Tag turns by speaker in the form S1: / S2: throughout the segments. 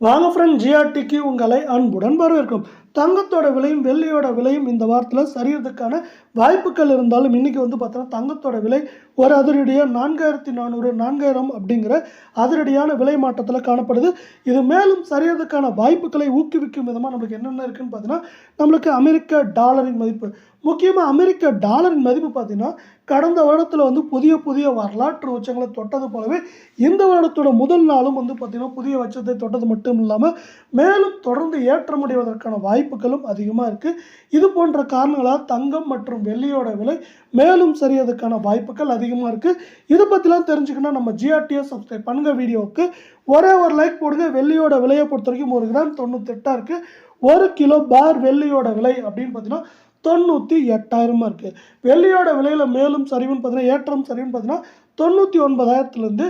S1: வாங்க ஃப்ரெண்ட், ஜிஆர்டிக்கு உங்களை அன்புடன் வரவேற்கும். தங்கத்தோட விலையும் வெள்ளியோட விலையும் இந்த வாரத்தில் சரியறதுக்கான வாய்ப்புகள் இருந்தாலும் இன்றைக்கி பார்த்தோன்னா தங்கத்தோட விலை ஒரு அதிரடியாக 4400 4000 அப்படிங்கிற அதிரடியான விலை மாற்றத்தில் காணப்படுது. இது மேலும் சரியறதுக்கான வாய்ப்புகளை ஊக்குவிக்கும் விதமாக நம்மளுக்கு என்னென்ன இருக்குதுன்னு பார்த்தீங்கன்னா, நம்மளுக்கு அமெரிக்க டாலரின் மதிப்பு, முக்கியமாக அமெரிக்க டாலரின் மதிப்பு பார்த்தீங்கன்னா கடந்த வருடத்தில் புதிய புதிய வரலாற்று உச்சங்களை தொட்டது போலவே இந்த வருடத்தோட முதல் நாளும் பார்த்தீங்கன்னா புதிய உச்சத்தை தொட்டது மட்டும் இல்லாமல் மேலும் தொடர்ந்து ஏற்றமடைவதற்கான வாய்ப்புகளும் அதிகமாக இருக்குது. இது போன்ற காரணங்களால் தங்கம் மற்றும் வெள்ளியோட விலை மேலும் சரியறதுக்கான வாய்ப்புகள் அதிகமாக இருக்குது. இதை பற்றிலாம் தெரிஞ்சுக்கணும் நம்ம ஜிஆர்டியை சப்ஸ்கிரைப் பண்ணுங்க. வீடியோவுக்கு ஒரே ஒரு லைக் போடுங்க. வெள்ளியோட விலையை பொறுத்த வரைக்கும் 1 கிராம் 98 இருக்குது. 1 கிலோ பார் வெள்ளியோட விலை அப்படின்னு பார்த்தீங்கன்னா 98,000 இருக்குது. வெள்ளியோட விலையில் மேலும் சரிவுன்னு பார்த்தீங்கன்னா ஏற்றம் சரிவுன்னு பார்த்தீங்கன்னா 99,000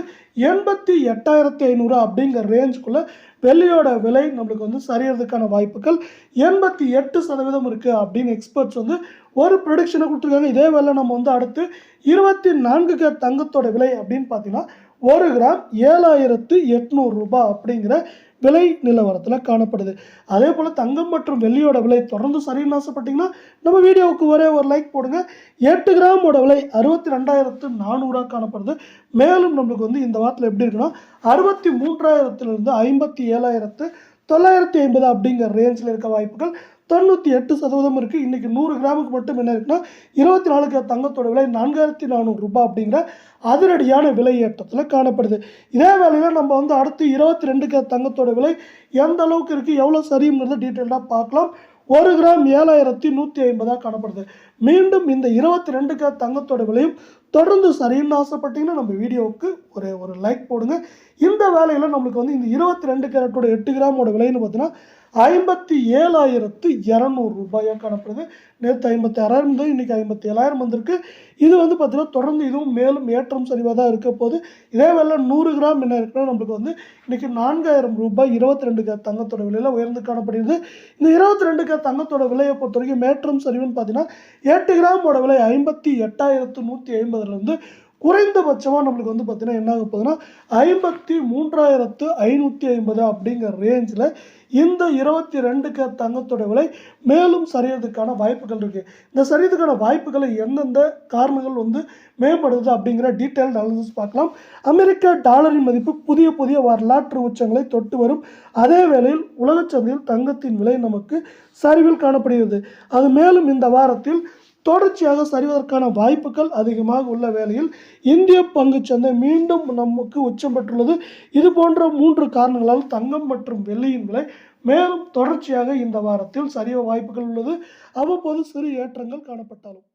S1: 88,500 அப்படிங்கிற ரேஞ்சுக்குள்ளே வெள்ளியோட விலை நம்மளுக்கு சரியறதுக்கான வாய்ப்புகள் 88% இருக்குது அப்படின்னு எக்ஸ்பர்ட்ஸ் ஒரு ப்ரொடிக்ஷனை கொடுத்துருக்காங்க. இதே வேலை நம்ம அடுத்து 24 கேரட் தங்கத்தோட விலை அப்படின்னு பார்த்தீங்கன்னா 1 கிராம் 7,800 ரூபாய் அப்படிங்கிற விலை நிலவரத்தில் காணப்படுது. அதே போல் தங்கம் மற்றும் வெள்ளியோட விலை தொடர்ந்து சரின்னு ஆசைப்பட்டீங்கன்னா நம்ம வீடியோவுக்கு ஒரே ஒரு லைக் போடுங்க. 8 கிராமோட விலை 62,400 காணப்படுது. மேலும் நம்மளுக்கு இந்த வாரத்தில் எப்படி இருக்குன்னா 63,000 57,950 அப்படிங்கிற ரேஞ்சில் இருக்க வாய்ப்புகள் 98% இருக்குது. இன்றைக்கி 100 கிராமுக்கு மட்டும் என்ன இருக்குன்னா 24 கேரட் தங்கத்தோட விலை 4,400 ரூபாய் அப்படிங்கிற அதிரடியான விலை ஏற்றத்தில் காணப்படுது. இதே வேளையில் நம்ம அடுத்து 22 கேரட் தங்கத்தோட விலை எந்த அளவுக்கு இருக்குது, எவ்வளோ சரிங்கிறத டீட்டெயிலாக பார்க்கலாம். 1 கிராம் 7,150 காணப்படுது. மீண்டும் இந்த 22 கேரட் தங்கத்தோட விலையும் தொடர்ந்து சரின்னு ஆசைப்பட்டீங்கன்னா நம்ம வீடியோவுக்கு ஒரு லைக் போடுங்க. இந்த வேலையில் நம்மளுக்கு இந்த 22 கேரட்டோட 8 கிராமோட விலைன்னு பார்த்தீங்கன்னா 57,200 ரூபாயாக காணப்படுது. நேற்று 56,000 இருந்தது, இன்றைக்கி 57,000 வந்திருக்கு. இது பார்த்தீங்கன்னா தொடர்ந்து இதுவும் மேலும் ஏற்றம் சரிவாக தான் இருக்க போது. இதே வேலை 100 கிராம் என்ன இருக்குன்னா நம்மளுக்கு இன்றைக்கி 4,000 ரூபாய் 22 கேரட் தங்கத்தோட விலையில் உயர்ந்து காணப்படுகிறது. இந்த 22 கேரட் தங்கத்தோட விலையை பொறுத்த வரைக்கும் ஏற்றம் சரிவுன்னு பார்த்தீங்கன்னா 8 கிராமோட விலை 58,150 குறைந்தபட்சமாக நம்மளுக்கு பார்த்தீங்கன்னா என்ன ஆக போகுதுன்னா 53,550 அப்படிங்கிற ரேஞ்சில் இந்த 22 கேரட் தங்கத்தோட விலை மேலும் சரியறதுக்கான வாய்ப்புகள் இருக்குது. இந்த சரியறதுக்கான வாய்ப்புகளை எந்தெந்த காரணங்கள் மேம்படுது அப்படிங்கிற டீட்டெயில் அனாலிசிஸ் பார்க்கலாம். அமெரிக்க டாலரின் மதிப்பு புதிய புதிய வரலாற்று உச்சங்களை தொட்டு வரும். அதே வேளையில் உலக சந்தையில் தங்கத்தின் விலை நமக்கு சரிவில் காணப்படுகிறது. அது மேலும் இந்த வாரத்தில் தொடர்ச்சியாக சரிவதற்கான வாய்ப்புகள் அதிகமாக உள்ள வேளையில் இந்திய பங்குச்சந்தை மீண்டும் நமக்கு உச்சம் பெற்றுள்ளது. இது போன்ற 3 காரணங்களால் தங்கம் மற்றும் வெள்ளியின் விலை மேலும் தொடர்ச்சியாக இந்த வாரத்தில் சரிய வாய்ப்புகள் உள்ளது. அவ்வப்போது சிறு ஏற்றங்கள் காணப்பட்டாலும்